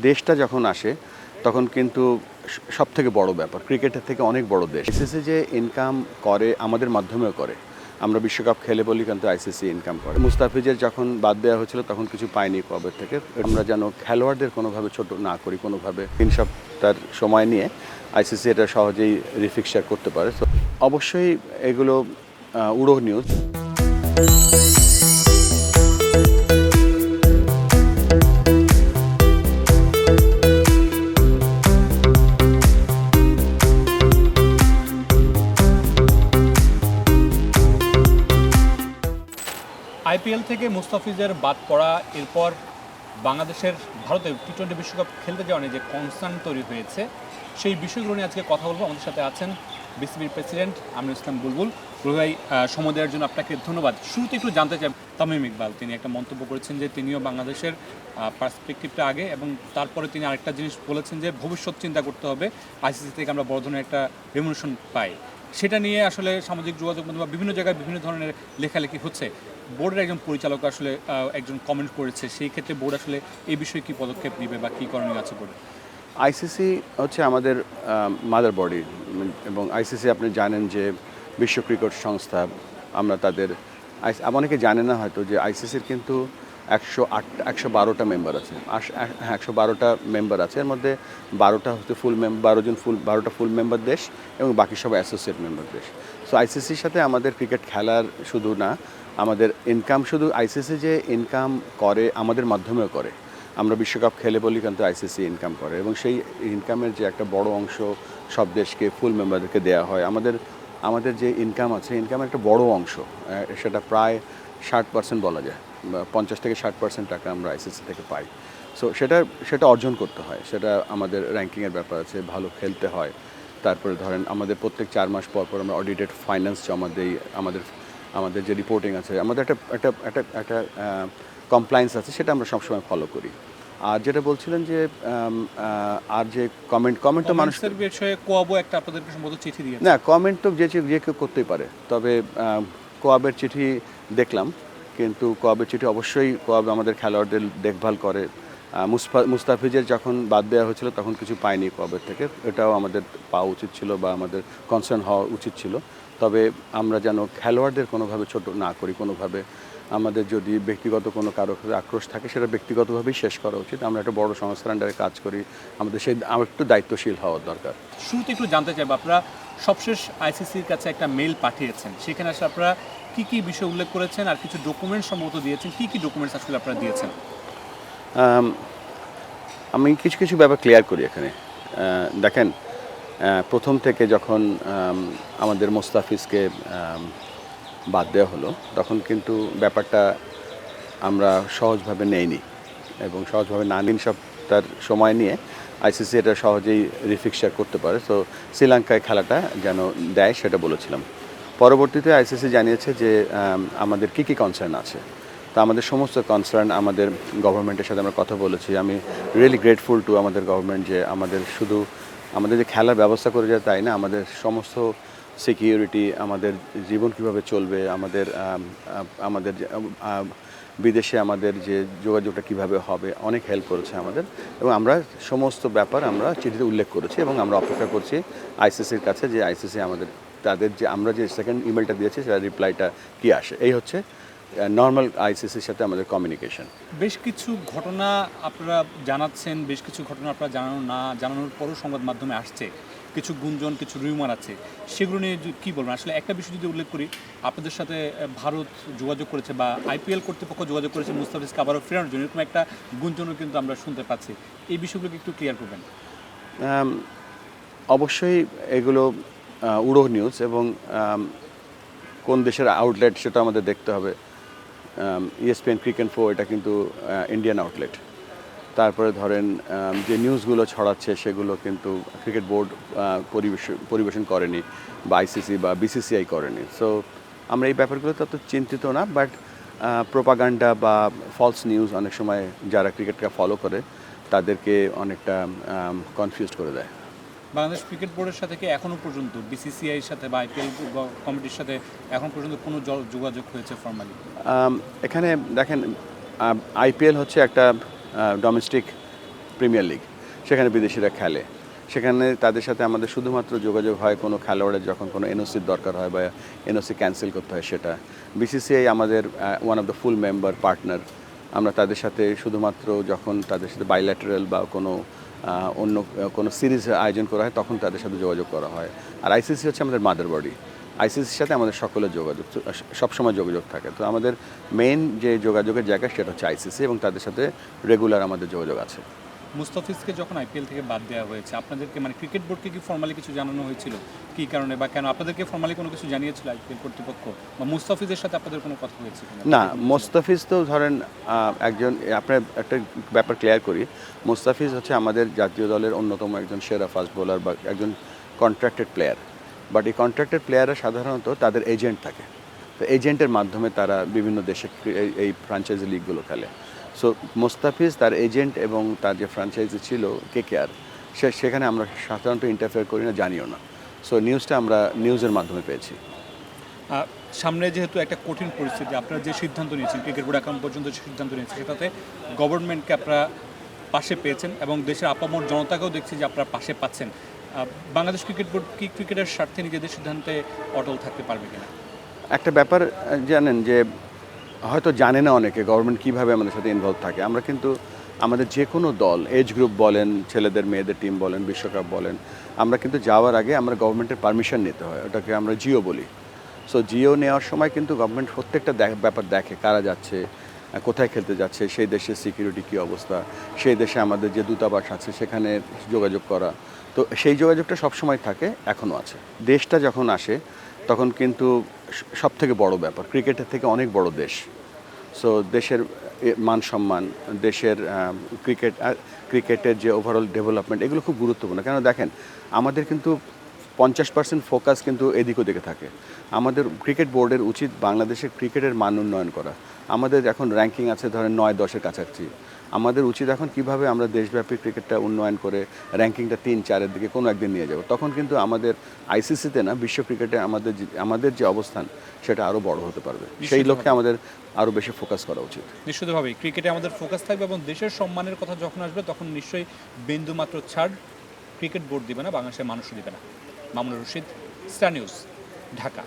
দেশটা যখন আসে তখন কিন্তু সবথেকে বড় ব্যাপার ক্রিকেটের থেকে অনেক বড় দেশ। আইসিসি যে ইনকাম করে আমাদের মাধ্যমেও করে। আমরা বিশ্বকাপ খেলে বলি কিন্তু আইসিসি ইনকাম করে। মুস্তাফিজের যখন বাদ দেওয়া হয়েছিল তখন কিছু পাইনি কবে থেকে। আমরা যেন খেলোয়াড়দের কোনোভাবে ছোট না করি, কোনোভাবে 3 সপ্তাহের সময় নিয়ে আইসিসি এটা সহজেই রিফিক্সার করতে পারে। তো অবশ্যই এগুলো উড়ো নিউজ। আইপিএল থেকে মুস্তাফিজের বাদ পড়া, এরপর বাংলাদেশের ভারতে টি-20 বিশ্বকাপ খেলতে যাওয়া নিয়ে যে কনসার্ন তৈরি হয়েছে, সেই বিষয়গুলো নিয়ে আজকে কথা বলবো। আমাদের সাথে আছেন বিসিবির প্রেসিডেন্ট আমিনুল ইসলাম বুলবুল। বুলবুল ভাই, সময় দেওয়ার জন্য আপনাকে ধন্যবাদ। শুরুতে একটু জানতে চাই, তামিম ইকবাল তিনি একটা মন্তব্য করেছেন যে তিনিও বাংলাদেশের পার্সপেক্টিভটা আগে, এবং তারপরে তিনি আরেকটা জিনিস বলেছেন যে ভবিষ্যৎ চিন্তা করতে হবে, আইসিসি থেকে আমরা বড় ধরনের একটা রেমুনেশন পাই। সেটা নিয়ে আসলে সামাজিক যোগাযোগ মাধ্যম বা বিভিন্ন জায়গায় বিভিন্ন ধরনের লেখালেখি হচ্ছে। বোর্ডের একজন পরিচালক আসলে একজন কমেন্ট করেছে, সেই ক্ষেত্রে বোর্ড আসলে এই বিষয়ে কী পদক্ষেপ নেবে বা কী করণীয় আছে বোর্ডে? আইসিসি হচ্ছে আমাদের মাদার বডি, এবং আইসিসি আপনি জানেন যে বিশ্ব ক্রিকেট সংস্থা। আমরা তাদের অনেকে জানে না হয়তো যে আইসিসির কিন্তু 112টা মেম্বার আছে। 112টা মেম্বার আছে, এর মধ্যে 12টা হচ্ছে 12টা ফুল মেম্বার দেশ এবং বাকি সব অ্যাসোসিয়েট মেম্বার দেশ। সো আইসিসির সাথে আমাদের ক্রিকেট খেলার শুধু না, আমাদের ইনকাম, শুধু আইসিসি যে ইনকাম করে আমাদের মাধ্যমেও করে। আমরা বিশ্বকাপ খেলে বলি কিন্তু আইসিসি ইনকাম করে, এবং সেই ইনকামের যে একটা বড় অংশ সব দেশকে ফুল মেম্বারদেরকে দেওয়া হয়। আমাদের যে ইনকাম আছে, ইনকামের একটা বড় অংশ, সেটা প্রায় 60% বলা যায়, 50 থেকে 60% টাকা আমরা আইসিসি থেকে পাই। সো সেটা অর্জন করতে হয়, সেটা আমাদের র্যাঙ্কিংয়ের ব্যাপার আছে, ভালো খেলতে হয়। তারপরে ধরেন আমাদের প্রত্যেক 4 মাস পর পর আমরা অডিটেড ফাইন্যান্স জমা দিই। আমাদের যে রিপোর্টিং আছে, আমাদের একটা কমপ্লায়েন্স আছে, সেটা আমরা সবসময় ফলো করি। আর যেটা বলছিলেন যে আর যে কমেন্ট তো মানুষের বিষয়ে কোয়াবো একটা আপনাদেরকে সম্ভবত চিঠি দিয়েছে। না, কমেন্ট তো যে কেউ করতেই পারে, তবে কোয়াবের চিঠি দেখলাম, কিন্তু কোয়াবের চিঠি অবশ্যই কোয়াব আমাদের খেলোয়াড়দের দেখভাল করে। মুস্তাফিজের যখন বাদ দেওয়া হয়েছিল তখন কিছু পাইনি কোয়াবের থেকে, এটাও আমাদের পাওয়া উচিত ছিল বা আমাদের কনসার্ন হওয়া উচিত ছিল। তবে আমরা যেন খেলোয়াড়দের কোনোভাবে ছোট না করি, কোনোভাবে আমাদের যদি ব্যক্তিগত কোনো কারো আক্রোশ থাকে সেটা ব্যক্তিগতভাবেই শেষ করা উচিত। আমরা একটা বড় সংস্থার আন্ডারে কাজ করি, আমাদের একটু দায়িত্বশীল হওয়ার দরকার। শুরুতে একটু জানতে চাইবো, আপনারা সবশেষ আইসিসির কাছে একটা মেল পাঠিয়েছেন, সেখানে আসলে আপনারা কী কী বিষয় উল্লেখ করেছেন আর কিছু ডকুমেন্টস সম্ভবত দিয়েছেন, কী কী ডকুমেন্টস আসলে আপনারা দিয়েছেন? আমি কিছু ব্যাপার ক্লিয়ার করি এখানে। দেখেন, প্রথম থেকে যখন আমাদের মোস্তাফিজকে বাদ দেওয়া হলো তখন কিন্তু ব্যাপারটা আমরা সহজভাবে নেইনি, এবং সহজভাবে না নিন সপ্তাহের সময় নিয়ে আইসিসি এটা সহজেই রিফিক্সার করতে পারে। তো শ্রীলঙ্কায় খেলাটা যেন দেয় সেটা বলেছিলাম। পরবর্তীতে আইসিসি জানিয়েছে যে আমাদের কী কী কনসার্ন আছে। তা আমাদের সমস্ত কনসার্ন আমাদের গভর্নমেন্টের সাথে আমরা কথা বলেছি। আমি রিয়েলি গ্রেটফুল টু আমাদের গভর্নমেন্ট যে আমাদের যে খেলার ব্যবস্থা করে যায় তাই না, আমাদের সমস্ত সিকিউরিটি, আমাদের জীবন কিভাবে চলবে, আমাদের বিদেশে আমাদের যে যোগাযোগটা কিভাবে হবে, অনেক হেল্প করেছে আমাদের। এবং আমরা সমস্ত ব্যাপার আমরা চিঠিতে উল্লেখ করেছি, এবং আমরা অপেক্ষা করছি আইসিসির কাছে যে আইসিসি তাদের যে আমরা যে সেকেন্ড ইমেলটা দিয়েছি সেটা রিপ্লাইটা কী আসে। এই হচ্ছে নর্মাল আইসিসির সাথে আমাদের কমিউনিকেশন। বেশ কিছু ঘটনা আপনারা জানাচ্ছেন, বেশ কিছু ঘটনা আপনারা জানানোর পরও সংবাদ মাধ্যমে আসছে, কিছু গুঞ্জন, কিছু রিউমার আছে, সেগুলো নিয়ে কী বলবেন? আসলে একটা বিষয় যদি উল্লেখ করি, আপনাদের সাথে ভারত যোগাযোগ করেছে বা আইপিএল কর্তৃপক্ষ যোগাযোগ করেছে মুস্তাফিজকে আবারও ফেরানোর জন্য, এরকম একটা গুঞ্জনও কিন্তু আমরা শুনতে পাচ্ছি। এই বিষয়গুলোকে একটু ক্লিয়ার করবেন। অবশ্যই এগুলো উড়ো নিউজ, এবং কোন দেশের আউটলেট সেটা আমাদের দেখতে হবে। ESPN Cricinfo এটা কিন্তু ইন্ডিয়ান আউটলেট। তারপরে ধরেন যে নিউজগুলো ছড়াচ্ছে সেগুলো কিন্তু ক্রিকেট বোর্ড পরিবেশন করেনি, বা আইসিসি বা বিসিসিআই করেনি। সো আমরা এই ব্যাপারগুলোতে অত চিন্তিত না, বাট প্রোপাগান্ডা বা ফলস নিউজ অনেক সময় যারা ক্রিকেটকে ফলো করে তাদেরকে অনেকটা কনফিউজড করে দেয়। বাংলাদেশ ক্রিকেট বোর্ডের সাথে কি এখনও পর্যন্ত বিসিসিআইয়ের সাথে বা আইপিএল কমিটির সাথে এখন পর্যন্ত কোনো যোগাযোগ হয়েছে ফর্মালি? এখানে দেখেন, আইপিএল হচ্ছে একটা ডোমেস্টিক প্রিমিয়ার লিগ, সেখানে বিদেশিরা খেলে। সেখানে তাদের সাথে আমাদের শুধুমাত্র যোগাযোগ হয় কোনো খেলোয়াড়ের যখন কোনো এনওসির দরকার হয় বা এনওসি ক্যান্সেল করতে হয় সেটা। বিসিসিআই আমাদের one of the full member partner. আমরা তাদের সাথে শুধুমাত্র যখন তাদের সাথে বাইল্যাটারাল বা কোনো অন্য কোনো সিরিজ আয়োজন করা হয় তখন তাদের সাথে যোগাযোগ করা হয়। আর আইসিসি হচ্ছে আমাদের মাদার বডি। আইসিসির সাথে আমাদের সকলের যোগাযোগ সবসময় যোগাযোগ থাকে। তো আমাদের মেইন যে যোগাযোগের জায়গা সেটা হচ্ছে আইসিসি এবং তাদের সাথে রেগুলার আমাদের যোগাযোগ আছে। মুস্তাফিজকে যখন আইপিএল থেকে বাদ দেওয়া হয়েছে আপনাদেরকে মানে ক্রিকেট বোর্ডকে কি ফর্মালি কিছু জানানো হয়েছিল কী কারণে বা কেন আপনাদেরকে ফর্মালি কোনো কিছু জানিয়েছিল আইপিএল কর্তৃপক্ষ বা মুস্তাফিজের সাথে আপনাদের কোনো কথা হয়েছে কিনা? না, মোস্তাফিজ তো ধরেন একজন, আপনার একটা ব্যাপার ক্লিয়ার করি, মোস্তাফিজ হচ্ছে আমাদের জাতীয় দলের অন্যতম একজন সেরা ফাস্ট বোলার বা একজন কন্ট্রাক্টেড প্লেয়ার। বাট এই কন্ট্রাক্টেড প্লেয়াররা সাধারণত তাদের এজেন্ট থাকে, তো এজেন্টের মাধ্যমে তারা বিভিন্ন দেশে এই ফ্র্যাঞ্চাইজি লিগগুলো খেলে। সো মোস্তাফিজ তার এজেন্ট এবং তার যে ফ্র্যাঞ্চাইজি ছিল কেকেআর, সেখানে আমরা সাধারণত ইন্টারফেয়ার করি না, জানিও না। সো নিউজটা আমরা নিউজের মাধ্যমে পেয়েছি। সামনে যেহেতু একটা কঠিন পরিস্থিতি, আপনারা যে সিদ্ধান্ত নিয়েছেন ক্রিকেট বোর্ড এখন পর্যন্ত যে সিদ্ধান্ত নিয়েছে সেটাতে গভর্নমেন্টকে আপনারা পাশে পেয়েছেন এবং দেশের আপামর জনতাকেও দেখছি যে আপনারা পাশে পাচ্ছেন। বাংলাদেশ ক্রিকেট বোর্ড কি ক্রিকেটের স্বার্থে নিজেদের সিদ্ধান্তে অটল থাকতে পারবে কিনা? একটা ব্যাপার জানেন যে হয়তো জানে না অনেকে গভর্নমেন্ট কীভাবে আমাদের সাথে ইনভলভ থাকে। আমরা কিন্তু আমাদের যে কোনো দল, এজ গ্রুপ বলেন, ছেলেদের মেয়েদের টিম বলেন, বিশ্বকাপ বলেন, আমরা কিন্তু যাওয়ার আগে আমরা গভর্নমেন্টের পারমিশন নিতে হয়, ওটাকে আমরা জিও বলি। সো জিও নেওয়ার সময় কিন্তু গভর্নমেন্ট প্রত্যেকটা ব্যাপার দেখে, কারা যাচ্ছে, কোথায় খেলতে যাচ্ছে, সেই দেশের সিকিউরিটি কী অবস্থা, সেই দেশে আমাদের যে দূতাবাস আছে সেখানে যোগাযোগ করা। তো সেই যোগাযোগটা সবসময় থাকে, এখনও আছে। দেশটা যখন আসে তখন কিন্তু সব থেকে বড় ব্যাপার, ক্রিকেটের থেকে অনেক বড় দেশ। সো দেশের মান সম্মান, দেশের ক্রিকেটের যে ওভারঅল ডেভেলপমেন্ট, এগুলো খুব গুরুত্বপূর্ণ। কেন দেখেন, আমাদের কিন্তু 50% ফোকাস কিন্তু এদিক ওদিকে থাকে। আমাদের ক্রিকেট বোর্ডের উচিত বাংলাদেশের ক্রিকেটের মান উন্নয়ন করা। আমাদের এখন র্যাঙ্কিং আছে ধরেন 9-10-এর কাছাকাছি। আমাদের উচিত এখন কিভাবে আমরা দেশব্যাপী ক্রিকেটটা উন্নয়ন করে র্যাঙ্কিংটা 3-4-এর দিকে কোনো একদিন নিয়ে যাব। তখন কিন্তু আমাদের আইসিসিতে না, বিশ্ব ক্রিকেটে আমাদের যে অবস্থান সেটা আরও বড় হতে পারবে। সেই লক্ষ্যে আমাদের আরও বেশি ফোকাস করা উচিত। নিশ্চিতভাবেই ক্রিকেটে আমাদের ফোকাস থাকবে এবং দেশের সম্মানের কথা যখন আসবে তখন নিশ্চয়ই বিন্দুমাত্র ছাড় ক্রিকেট বোর্ড দিবে না, বাংলাদেশের মানুষও দিবে না। Mamunur Rashid, star news, Dhaka.